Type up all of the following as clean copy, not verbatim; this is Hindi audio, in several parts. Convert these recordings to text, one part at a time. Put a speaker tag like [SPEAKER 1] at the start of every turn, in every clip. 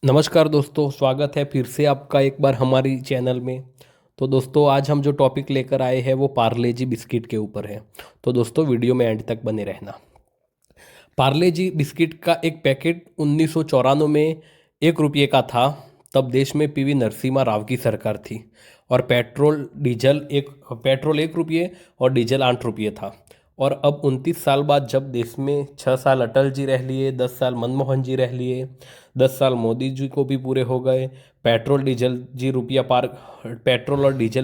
[SPEAKER 1] नमस्कार दोस्तों, स्वागत है फिर से आपका एक बार हमारी चैनल में। तो दोस्तों, आज हम जो टॉपिक लेकर आए हैं वो पार्ले जी बिस्किट के ऊपर है। तो दोस्तों, वीडियो में एंड तक बने रहना। पार्ले जी बिस्किट का एक पैकेट 1994 में 1 रुपये का था। तब देश में पीवी नरसिम्हा राव की सरकार थी और पेट्रोल 1 रुपये और डीजल 8 रुपये था। और अब 29 साल बाद जब देश में 6 साल अटल जी रह लिए, 10 साल मनमोहन जी रह लिए, 10 साल मोदी जी को भी पूरे हो गए, पेट्रोल और डीजल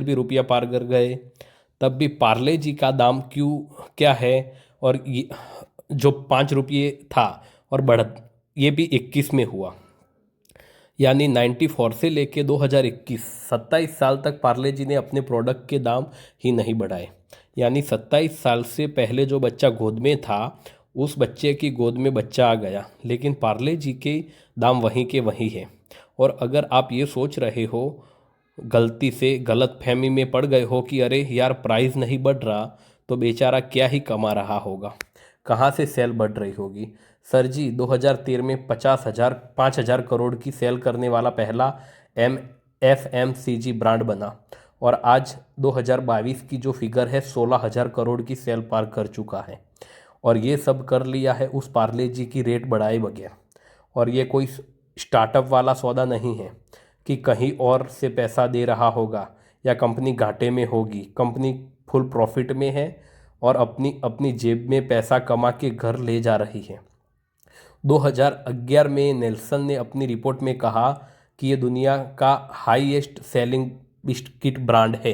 [SPEAKER 1] भी रुपया पार कर गए, तब भी पार्ले जी का दाम क्या है। और ये जो 5 रुपये था और बढ़त ये भी 21 में हुआ, यानी 94 से लेके 2021 27 साल तक पार्ले जी ने अपने प्रोडक्ट के दाम ही नहीं बढ़ाए। यानी 27 साल से पहले जो बच्चा गोद में था उस बच्चे की गोद में बच्चा आ गया, लेकिन पार्ले जी के दाम वहीं के वहीं है। और अगर आप ये सोच रहे हो, गलती से गलत फहमी में पड़ गए हो कि अरे यार प्राइस नहीं बढ़ रहा, तो बेचारा क्या ही कमा रहा होगा, कहाँ से सेल बढ़ रही होगी। सर जी, 2013 में 5,000 करोड़ की सेल करने वाला पहला एम FMCG ब्रांड बना, और आज 2022 की जो फिगर है 16,000 करोड़ की सेल पार कर चुका है। और ये सब कर लिया है उस पार्ले जी की रेट बढ़ाए बगैर। और ये कोई स्टार्टअप वाला सौदा नहीं है कि कहीं और से पैसा दे रहा होगा या कंपनी घाटे में होगी। कंपनी फुल प्रॉफिट में है और अपनी अपनी जेब में पैसा कमा के घर ले जा रही है। 2011 में नेल्सन ने अपनी रिपोर्ट में कहा कि ये दुनिया का हाईएस्ट सेलिंग बिस्किट ब्रांड है।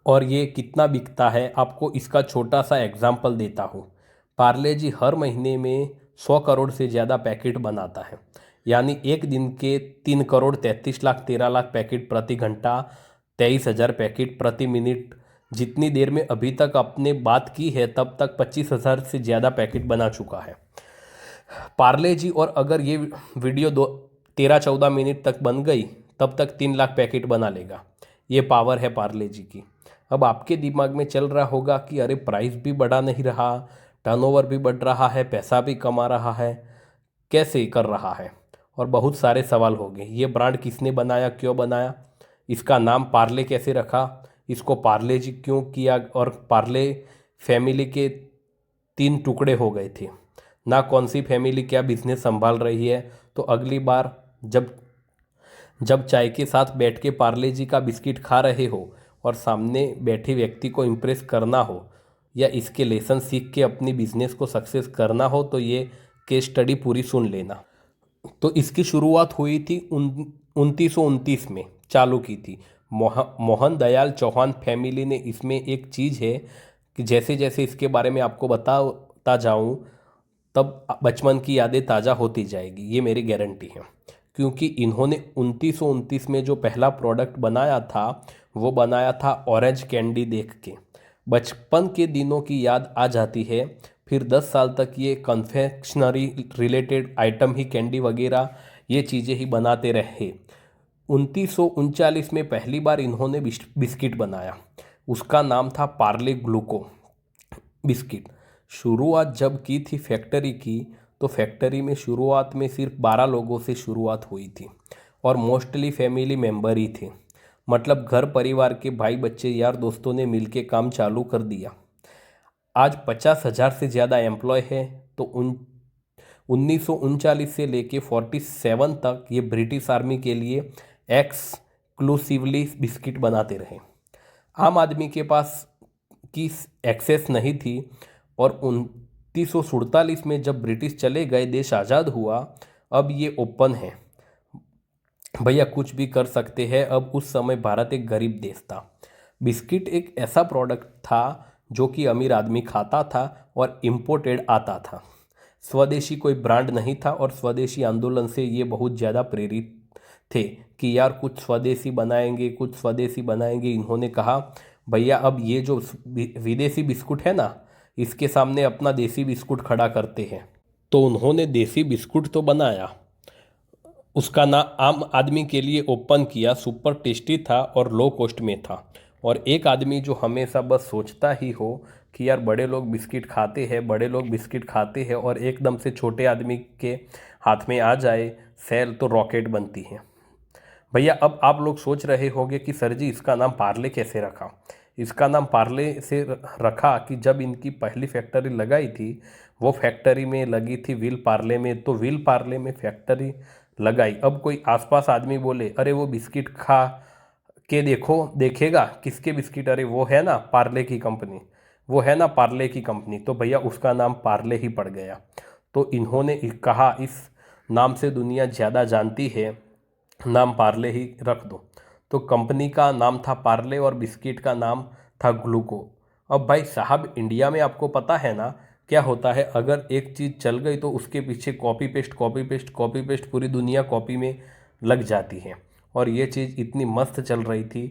[SPEAKER 1] और ये कितना बिकता है, आपको इसका छोटा सा एग्जाम्पल देता हूँ। पार्ले जी हर महीने में 100 करोड़ से ज़्यादा पैकेट बनाता है, यानी एक दिन के 3 करोड़ 33 लाख 13 लाख पैकेट प्रति घंटा, 23,000 पैकेट प्रति मिनट। जितनी देर में अभी तक आपने बात की है तब तक 25,000 से ज़्यादा पैकेट बना चुका है पार्ले जी। और अगर ये वीडियो 13-14 मिनट तक बन गई तब तक 3 लाख पैकेट बना लेगा। ये पावर है पार्ले जी की। अब आपके दिमाग में चल रहा होगा कि अरे प्राइस भी बढ़ा नहीं रहा, टर्नओवर भी बढ़ रहा है, पैसा भी कमा रहा है, कैसे कर रहा है। और बहुत सारे सवाल होंगे, ये ब्रांड किसने बनाया, क्यों बनाया, इसका नाम पार्ले कैसे रखा, इसको पार्ले जी क्यों किया, और पार्ले फैमिली के 3 टुकड़े हो गए थे ना, कौन सी फैमिली क्या बिजनेस संभाल रही है। तो अगली बार जब जब चाय के साथ बैठ के पार्ले जी का बिस्किट खा रहे हो और सामने बैठे व्यक्ति को इम्प्रेस करना हो या इसके लेसन सीख के अपनी बिजनेस को सक्सेस करना हो, तो ये केस स्टडी पूरी सुन लेना। तो इसकी शुरुआत हुई थी 1929 में चालू की थी। मोहन दयाल चौहान फैमिली ने। इसमें एक चीज़ है कि जैसे जैसे इसके बारे में आपको बताता जाऊं तब बचपन की यादें ताज़ा होती जाएगी, ये मेरी गारंटी है। क्योंकि इन्होंने 1929 में जो पहला प्रोडक्ट बनाया था वो बनाया था ऑरेंज कैंडी देख के बचपन के दिनों की याद आ जाती है। फिर 10 साल तक ये कन्फेक्शनरी रिलेटेड आइटम ही, कैंडी वगैरह ये चीज़ें ही बनाते रहे। 1939 में पहली बार इन्होंने बिस्किट बनाया, उसका नाम था पार्ले ग्लूको बिस्किट। शुरुआत जब की थी फैक्ट्री की, तो फैक्ट्री में शुरुआत में सिर्फ 12 लोगों से शुरुआत हुई थी और मोस्टली फैमिली मेंबर ही थे। मतलब घर परिवार के भाई बच्चे यार दोस्तों ने मिलके काम चालू कर दिया। आज 50,000 से ज़्यादा एम्प्लॉय है। तो 1939 से लेके 47 तक ये ब्रिटिश आर्मी के लिए एक्सक्लूसिवली बिस्किट बनाते रहे। आम आदमी के पास की एक्सेस नहीं थी। और 1947 में जब ब्रिटिश चले गए, देश आज़ाद हुआ, अब ये ओपन है, भैया कुछ भी कर सकते हैं। अब उस समय भारत एक गरीब देश था। बिस्किट एक ऐसा प्रोडक्ट था जो कि अमीर आदमी खाता था और इम्पोर्टेड आता था। स्वदेशी कोई ब्रांड नहीं था और स्वदेशी आंदोलन से ये बहुत ज़्यादा प्रेरित थे कि यार कुछ स्वदेशी बनाएंगे, कुछ स्वदेशी बनाएंगे। इन्होंने कहा भैया अब ये जो विदेशी बिस्कुट है ना, इसके सामने अपना देसी बिस्कुट खड़ा करते हैं। तो उन्होंने देसी बिस्कुट तो बनाया, उसका ना आम आदमी के लिए ओपन किया। सुपर टेस्टी था और लो कॉस्ट में था। और एक आदमी जो हमेशा बस सोचता ही हो कि यार बड़े लोग बिस्किट खाते हैं, बड़े लोग बिस्किट खाते हैं, और एकदम से छोटे आदमी के हाथ में आ जाए सेल तो रॉकेट बनती है। भैया अब आप लोग सोच रहे होंगे कि सर जी इसका नाम पार्ले कैसे रखा। इसका नाम पार्ले से रखा कि जब इनकी पहली फैक्ट्री लगाई थी वो फैक्ट्री में लगी थी व्हील पार्ले में, तो व्हील पार्ले में फैक्ट्री लगाई। अब कोई आसपास आदमी बोले अरे वो बिस्किट खा के देखो, देखेगा किसके बिस्किट, अरे वो है ना पार्ले की कंपनी, वो है ना पार्ले की कंपनी, तो भैया उसका नाम पार्ले ही पड़ गया। तो इन्होंने कहा इस नाम से दुनिया ज़्यादा जानती है, नाम पार्ले ही रख दो। तो कंपनी का नाम था पार्ले और बिस्किट का नाम था ग्लूको। अब भाई साहब इंडिया में आपको पता है ना क्या होता है, अगर एक चीज़ चल गई तो उसके पीछे copy paste copy paste copy paste पूरी दुनिया कॉपी में लग जाती है। और ये चीज़ इतनी मस्त चल रही थी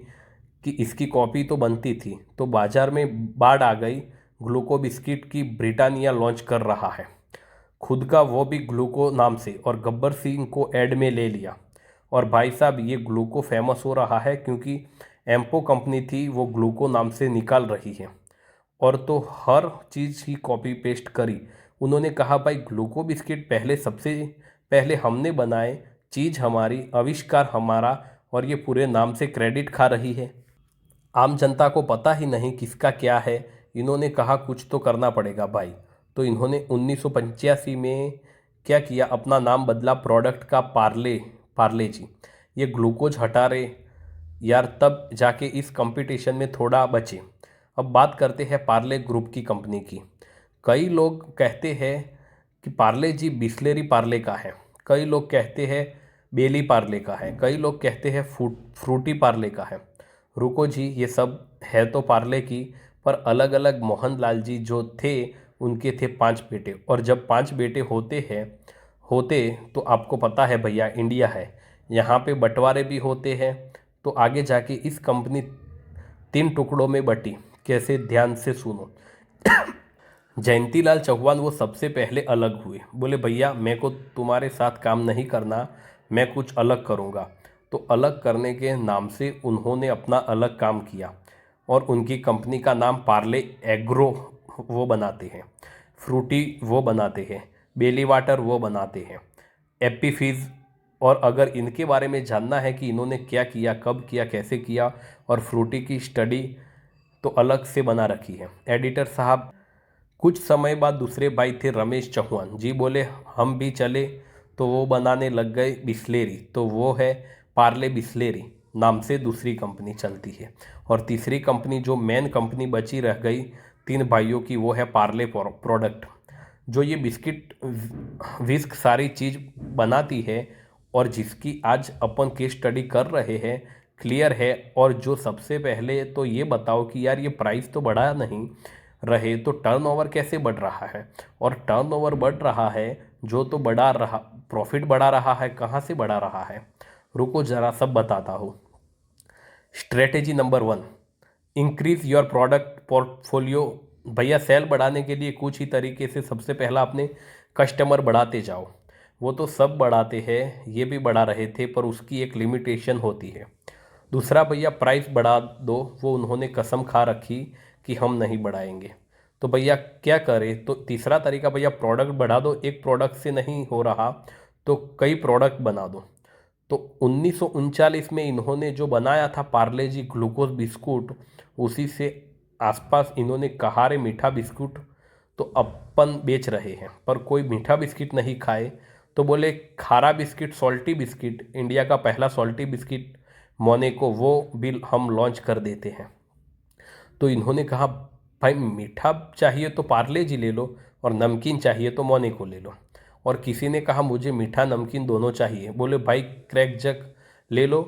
[SPEAKER 1] कि इसकी कॉपी तो बनती थी, तो बाजार में बाढ़ आ गई। ग्लूको बिस्किट की ब्रिटानिया लॉन्च कर रहा है खुद का, वो भी ग्लूको नाम से, और गब्बर सिंह को ऐड में ले लिया। और भाई साहब ये ग्लूको फेमस हो रहा है क्योंकि एम्पो कंपनी थी वो ग्लूको नाम से निकाल रही है। और तो हर चीज़ ही कॉपी पेस्ट करी। उन्होंने कहा भाई ग्लूको बिस्किट पहले, सबसे पहले हमने बनाए, चीज़ हमारी, आविष्कार हमारा, और ये पूरे नाम से क्रेडिट खा रही है। आम जनता को पता ही नहीं किसका क्या है। इन्होंने कहा कुछ तो करना पड़ेगा भाई। तो इन्होंने 1985 में क्या किया, अपना नाम बदला प्रोडक्ट का पार्ले, पार्ले जी। ये ग्लूकोज हटा रहे यार, तब जाके इस कंपटीशन में थोड़ा बचे। अब बात करते हैं पार्ले ग्रुप की कंपनी की। कई लोग कहते हैं कि पार्ले जी बिस्लेरी पार्ले का है, कई लोग कहते हैं बेली पार्ले का है, कई लोग कहते हैं फ्रूटी पार्ले का है। रुको जी, ये सब है तो पार्ले की, पर अलग अलग। मोहनलाल जी जो थे उनके थे 5 बेटे, और जब 5 बेटे होते तो आपको पता है भैया इंडिया है, यहाँ पे बंटवारे भी होते हैं। तो आगे जाके इस कंपनी 3 टुकड़ों में बटी। कैसे, ध्यान से सुनो। जयंतीलाल चौहान वो सबसे पहले अलग हुए, बोले भैया मेरे को तुम्हारे साथ काम नहीं करना, मैं कुछ अलग करूँगा। तो अलग करने के नाम से उन्होंने अपना अलग काम किया, और उनकी कंपनी का नाम पार्ले एग्रो वो बनाते हैं, फ्रूटी वो बनाते हैं, बेली वाटर वो बनाते हैं, एप्पी फिज़। और अगर इनके बारे में जानना है कि इन्होंने क्या किया, कब किया, कैसे किया, और फ्रूटी की स्टडी तो अलग से बना रखी है एडिटर साहब। कुछ समय बाद दूसरे भाई थे रमेश चौहान जी, बोले हम भी चले, तो वो बनाने लग गए बिस्लेरी। तो वो है पार्ले बिस्लेरी नाम से दूसरी कंपनी चलती है। और तीसरी कंपनी जो मेन कंपनी बची रह गई 3 भाइयों की, वो है पार्ले प्रोडक्ट, जो ये बिस्किट विस्क सारी चीज़ बनाती है, और जिसकी आज अपन केस स्टडी कर रहे हैं। क्लियर है। और जो सबसे पहले तो ये बताओ कि यार ये प्राइस तो बढ़ा नहीं रहे, तो टर्नओवर कैसे बढ़ रहा है, और टर्नओवर बढ़ रहा है जो तो बढ़ा रहा, प्रॉफिट बढ़ा रहा है, कहाँ से बढ़ा रहा है, रुको ज़रा सब बताता हूँ। Strategy number 1, increase your product portfolio. भैया सेल बढ़ाने के लिए कुछ ही तरीके से, सबसे पहला अपने कस्टमर बढ़ाते जाओ। वो तो सब बढ़ाते हैं, ये भी बढ़ा रहे थे, पर उसकी एक लिमिटेशन होती है। दूसरा भैया प्राइस बढ़ा दो, वो उन्होंने कसम खा रखी कि हम नहीं बढ़ाएंगे। तो भैया क्या करें, तो तीसरा तरीका भैया प्रोडक्ट बढ़ा दो, एक प्रोडक्ट से नहीं हो रहा तो कई प्रोडक्ट बना दो। तो 1939 में इन्होंने जो बनाया था पार्ले जी ग्लूकोज बिस्कुट, उसी से आसपास इन्होंने कहा रे मीठा बिस्कुट तो अपन बेच रहे हैं, पर कोई मीठा बिस्किट नहीं खाए। तो बोले खारा बिस्किट, सॉल्टी बिस्किट, इंडिया का पहला सॉल्टी बिस्किट मोनेको, वो भी हम लॉन्च कर देते हैं। तो इन्होंने कहा भाई मीठा चाहिए तो पार्ले जी ले लो, और नमकीन चाहिए तो मोनेको ले लो। और किसी ने कहा मुझे मीठा नमकीन दोनों चाहिए, बोले भाई क्रैक जैक ले लो,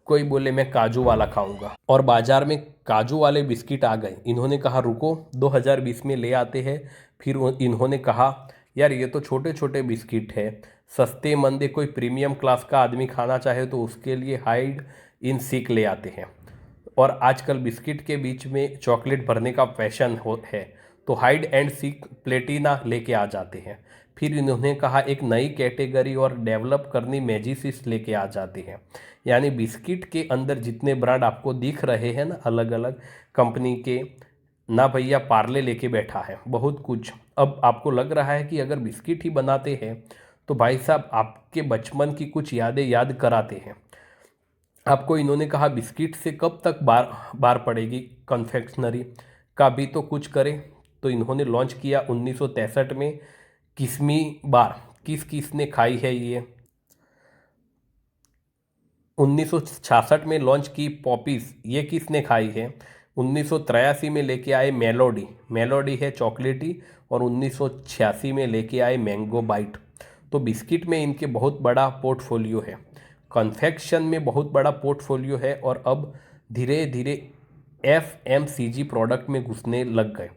[SPEAKER 1] कोई बोले मैं काजू वाला खाऊंगा। और बाजार में काजू वाले बिस्किट आ गए। इन्होंने कहा रुको 2020 में ले आते हैं। फिर इन्होंने कहा यार ये तो छोटे छोटे बिस्किट है, सस्ते मंदे, कोई प्रीमियम क्लास का आदमी खाना चाहे तो उसके लिए हाइड इन सीक ले आते हैं। और आजकल बिस्किट के बीच में चॉकलेट भरने का फैशन है, तो हाइड एंड सीक प्लेटिना लेके आ जाते हैं। फिर इन्होंने कहा एक नई कैटेगरी और डेवलप करनी, मैजिसिस लेके आ जाते हैं। यानी बिस्किट के अंदर जितने ब्रांड आपको दिख रहे हैं ना अलग अलग कंपनी के, ना भैया पार्ले लेके बैठा है बहुत कुछ। अब आपको लग रहा है कि अगर बिस्किट ही बनाते हैं तो भाई साहब आपके बचपन की कुछ यादें याद कराते हैं। आपको इन्होंने कहा बिस्किट से कब तक बार बार पड़ेगी कन्फेक्शनरी का भी तो कुछ करे। तो इन्होंने लॉन्च किया 1963 में किस्मी बार। किस किस ने खाई है ये? 1966 में लॉन्च की पॉपीज, ये किसने खाई है? 1983 में लेके आए मेलोडी। मेलोडी है चॉकलेटी। और 1986 में लेके आए मैंगो बाइट। तो बिस्किट में इनके बहुत बड़ा पोर्टफोलियो है, कन्फेक्शन में बहुत बड़ा पोर्टफोलियो है, और अब धीरे धीरे FMCG प्रोडक्ट में घुसने लग गए।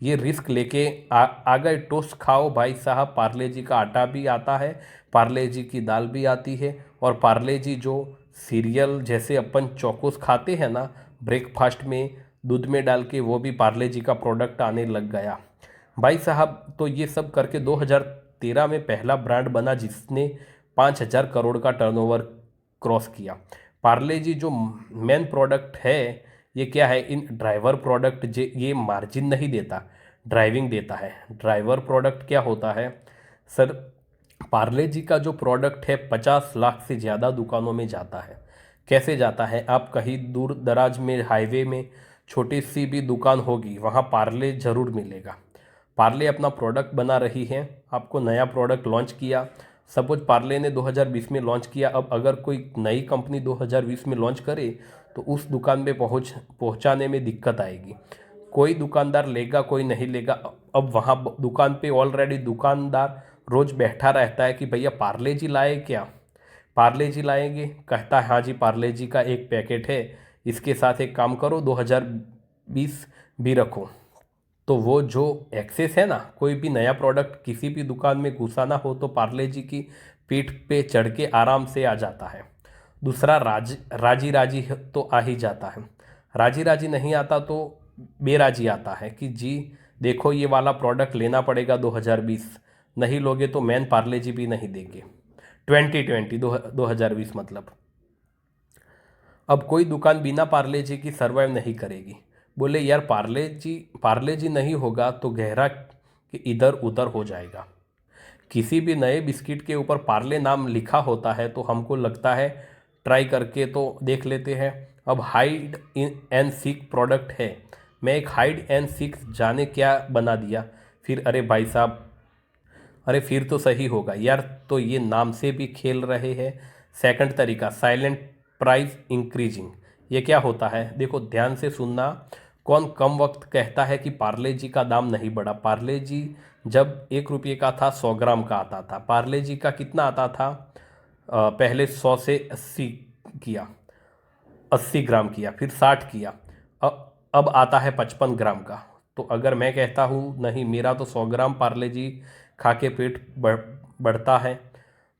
[SPEAKER 1] ये रिस्क लेके आ गए। टोस्ट खाओ भाई साहब, पार्ले जी का आटा भी आता है, पार्ले जी की दाल भी आती है, और पार्ले जी जो सीरियल जैसे अपन चौकोस खाते हैं ना ब्रेकफास्ट में दूध में डाल के, वो भी पार्ले जी का प्रोडक्ट आने लग गया भाई साहब। तो ये सब करके 2013 में पहला ब्रांड बना जिसने 5,000 करोड़ का टर्नओवर क्रॉस किया। पार्ले जी जो मेन प्रोडक्ट है, ये क्या है? इन ड्राइवर प्रोडक्ट ये मार्जिन नहीं देता, ड्राइविंग देता है। ड्राइवर प्रोडक्ट क्या होता है सर? पार्ले जी का जो प्रोडक्ट है 50 लाख से ज़्यादा दुकानों में जाता है। कैसे जाता है? आप कहीं दूर दराज में हाईवे में छोटी सी भी दुकान होगी, वहाँ पार्ले ज़रूर मिलेगा। पार्ले अपना प्रोडक्ट बना रही है। आपको नया प्रोडक्ट लॉन्च किया, सपोज पार्ले ने 2020 में लॉन्च किया। अब अगर कोई नई कंपनी 2020 में लॉन्च करे तो उस दुकान में पहुंचाने में दिक्कत आएगी। कोई दुकानदार लेगा, कोई नहीं लेगा। अब वहाँ दुकान पे ऑलरेडी दुकानदार रोज बैठा रहता है कि भैया पार्ले जी लाए क्या? पार्ले जी लाएंगे, कहता है हाँ जी पार्ले जी का एक पैकेट है, इसके साथ एक काम करो 2020 भी रखो। तो वो जो एक्सेस है ना, कोई भी नया प्रोडक्ट किसी भी दुकान में घुसाना हो तो पार्ले जी की पीठ पे चढ़ के आराम से आ जाता है। दूसरा राजी राजी तो आ ही जाता है। राजी राजी नहीं आता तो बेराजी आता है कि जी देखो ये वाला प्रोडक्ट लेना पड़ेगा 2020, नहीं लोगे तो मैन पार्ले जी भी नहीं देंगे। 2020 2020 मतलब। अब कोई दुकान बिना पार्ले जी की सर्वाइव नहीं करेगी। बोले यार पार्ले जी नहीं होगा तो गहरा के इधर उधर हो जाएगा। किसी भी नए बिस्किट के ऊपर पार्ले नाम लिखा होता है तो हमको लगता है ट्राई करके तो देख लेते हैं। अब हाइड एंड सीक प्रोडक्ट है, मैं एक हाइड एंड सीक जाने क्या बना दिया। फिर अरे भाई साहब, अरे फिर तो सही होगा यार, तो ये नाम से भी खेल रहे हैं। सेकंड तरीका साइलेंट प्राइस इंक्रीजिंग। ये क्या होता है? देखो ध्यान से सुनना। कौन कम वक्त कहता है कि पार्ले जी का दाम नहीं बढ़ा? पार्ले जी जब 1 रुपये का था 100 ग्राम का आता था। पार्ले जी का कितना आता था? पहले 100 से 80 किया, 80 ग्राम किया, फिर 60 किया, अब आता है 55 ग्राम का। तो अगर मैं कहता हूँ नहीं मेरा तो 100 ग्राम पार्ले जी खा के पेट बढ़ता है,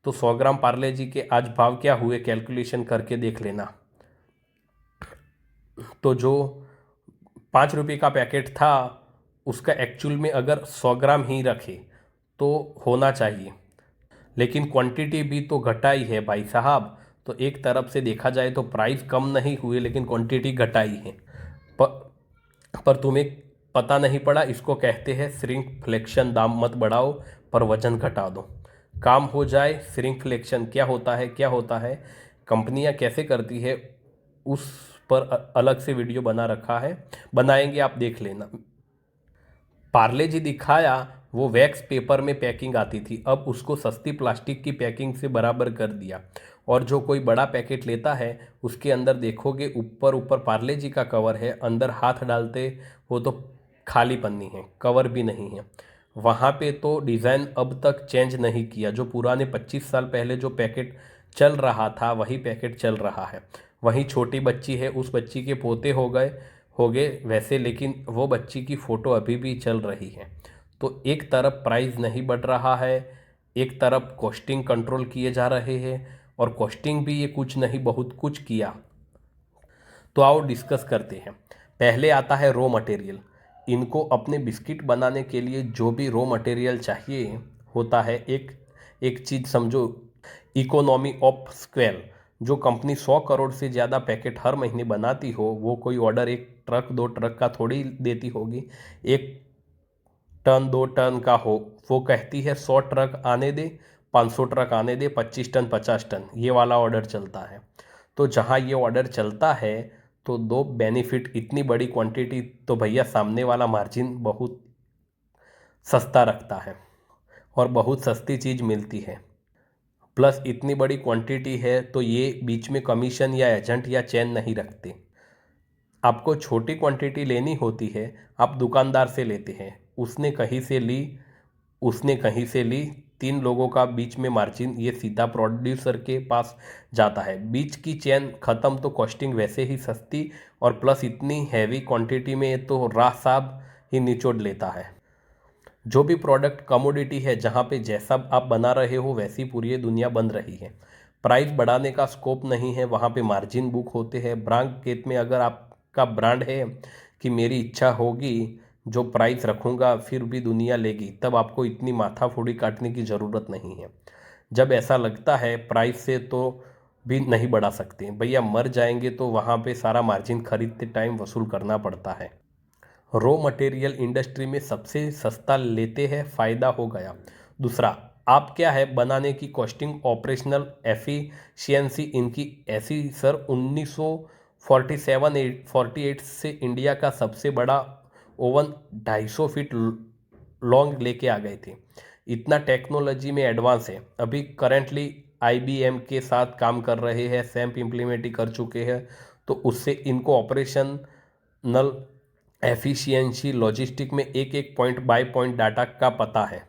[SPEAKER 1] तो 100 ग्राम पार्ले जी के आज भाव क्या हुए कैलकुलेशन करके देख लेना। तो जो 5 रुपये का पैकेट था उसका एक्चुअल में अगर 100 ग्राम ही रखे तो होना चाहिए, लेकिन क्वांटिटी भी तो घटाई है भाई साहब। तो एक तरफ से देखा जाए तो प्राइस कम नहीं हुए लेकिन क्वांटिटी घटाई है। पर तुम्हें पता नहीं पड़ा, इसको कहते हैं श्रिंकफ्लेक्शन। दाम मत बढ़ाओ पर वजन घटा दो, काम हो जाए। श्रिंकफ्लेक्शन क्या होता है? क्या होता है, कंपनियां कैसे करती है उस पर अलग से वीडियो बना रखा है, बनाएंगे आप देख लेना। पार्ले जी दिखाया वो वैक्स पेपर में पैकिंग आती थी, अब उसको सस्ती प्लास्टिक की पैकिंग से बराबर कर दिया। और जो कोई बड़ा पैकेट लेता है उसके अंदर देखोगे ऊपर ऊपर पार्ले जी का कवर है, अंदर हाथ डालते हो तो खाली पन्नी है, कवर भी नहीं है। वहाँ पे तो डिज़ाइन अब तक चेंज नहीं किया, जो पुराने 25 साल पहले जो पैकेट चल रहा था वही पैकेट चल रहा है। वहीं छोटी बच्ची है, उस बच्ची के पोते हो गए वैसे, लेकिन वो बच्ची की फ़ोटो अभी भी चल रही है। तो एक तरफ प्राइस नहीं बढ़ रहा है, एक तरफ कॉस्टिंग कंट्रोल किए जा रहे हैं, और कॉस्टिंग भी ये कुछ नहीं बहुत कुछ किया। तो आओ डिस्कस करते हैं। पहले आता है रॉ मटेरियल। इनको अपने बिस्किट बनाने के लिए जो भी रॉ मटेरियल चाहिए होता है, एक एक चीज़ समझो, इकोनॉमी ऑफ स्केल। जो कंपनी 100 करोड़ से ज़्यादा पैकेट हर महीने बनाती हो, वो कोई ऑर्डर 1 ट्रक 2 ट्रक का थोड़ी देती होगी। 1 टन 2 टन का हो, वो कहती है 100 ट्रक आने दे, 500 ट्रक आने दे, 25 टन 50 टन, ये वाला ऑर्डर चलता है। तो जहाँ ये ऑर्डर चलता है तो दो बेनिफिट, इतनी बड़ी क्वांटिटी तो भैया सामने वाला मार्जिन बहुत सस्ता रखता है और बहुत सस्ती चीज़ मिलती है, प्लस इतनी बड़ी क्वांटिटी है तो ये बीच में कमीशन या एजेंट या चेन नहीं रखते। आपको छोटी क्वांटिटी लेनी होती है, आप दुकानदार से लेते हैं, उसने कहीं से ली, तीन लोगों का बीच में मार्जिन, ये सीधा प्रोड्यूसर के पास जाता है। बीच की चेन ख़त्म तो कॉस्टिंग वैसे ही सस्ती, और प्लस इतनी हैवी क्वांटिटी में तो राह साहब ही निचोड़ लेता है। जो भी प्रोडक्ट कमोडिटी है, जहाँ पे जैसा आप बना रहे हो वैसी पूरी दुनिया बन रही है। प्राइस बढ़ाने का स्कोप नहीं है, वहाँ पे मार्जिन बुक होते हैं। ब्रांड केत में अगर आपका ब्रांड है कि मेरी इच्छा होगी जो प्राइस रखूँगा फिर भी दुनिया लेगी, तब आपको इतनी माथाफोड़ी काटने की ज़रूरत नहीं है। जब ऐसा लगता है प्राइस से तो भी नहीं बढ़ा सकते भैया, मर जाएंगे तो वहाँ पे सारा मार्जिन खरीदते टाइम वसूल करना पड़ता है। रॉ मटेरियल इंडस्ट्री में सबसे सस्ता लेते हैं, फ़ायदा हो गया। दूसरा, आप क्या है बनाने की कॉस्टिंग, ऑपरेशनल एफिशिएंसी इनकी ऐसी सर 1947-48 से इंडिया का सबसे बड़ा ओवन 250 फीट लॉन्ग लेके आ गए थे। इतना टेक्नोलॉजी में एडवांस है। अभी करेंटली IBM के साथ काम कर रहे हैं, सैम्प इम्प्लीमेंट ही कर चुके हैं, तो उससे इनको ऑपरेशनल एफिशिएंसी, लॉजिस्टिक में एक एक पॉइंट बाय पॉइंट डाटा का पता है,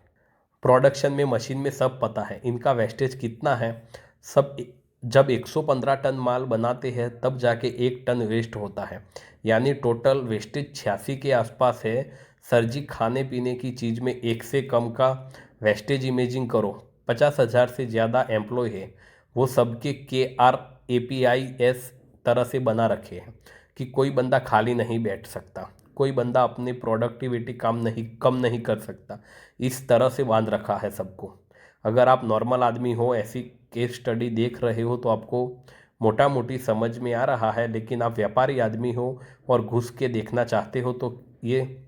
[SPEAKER 1] प्रोडक्शन में मशीन में सब पता है, इनका वेस्टेज कितना है सब। जब 115 टन माल बनाते हैं तब जाके 1 टन वेस्ट होता है, यानी टोटल वेस्टेज 86 के आसपास है। सर जी, खाने पीने की चीज़ में 1 से कम का वेस्टेज इमेजिंग करो। 50,000 से ज़्यादा एम्प्लॉय है, वो सबके KRAPI इस तरह से बना रखे हैं कि कोई बंदा खाली नहीं बैठ सकता, कोई बंदा अपनी प्रोडक्टिविटी कम नहीं कर सकता। इस तरह से बांध रखा है सबको। अगर आप नॉर्मल आदमी हो, ऐसी केस स्टडी देख रहे हो तो आपको मोटा मोटी समझ में आ रहा है, लेकिन आप व्यापारी आदमी हो और घुस के देखना चाहते हो तो ये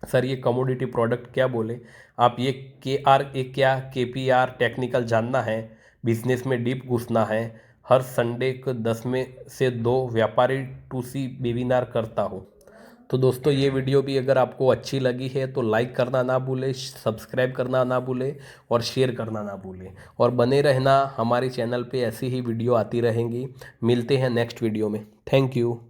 [SPEAKER 1] सर ये कमोडिटी प्रोडक्ट क्या बोले आप, ये KRA क्या, KPR टेक्निकल जानना है, बिजनेस में डीप घुसना है। हर संडे को 10 में से 2 व्यापारी 2C वेबिनार करता हूँ। तो दोस्तों, ये वीडियो भी अगर आपको अच्छी लगी है तो लाइक करना ना भूलें, सब्सक्राइब करना ना भूलें और शेयर करना ना भूलें, और बने रहना हमारे चैनल पे, ऐसी ही वीडियो आती रहेंगी। मिलते हैं नेक्स्ट वीडियो में। Thank you.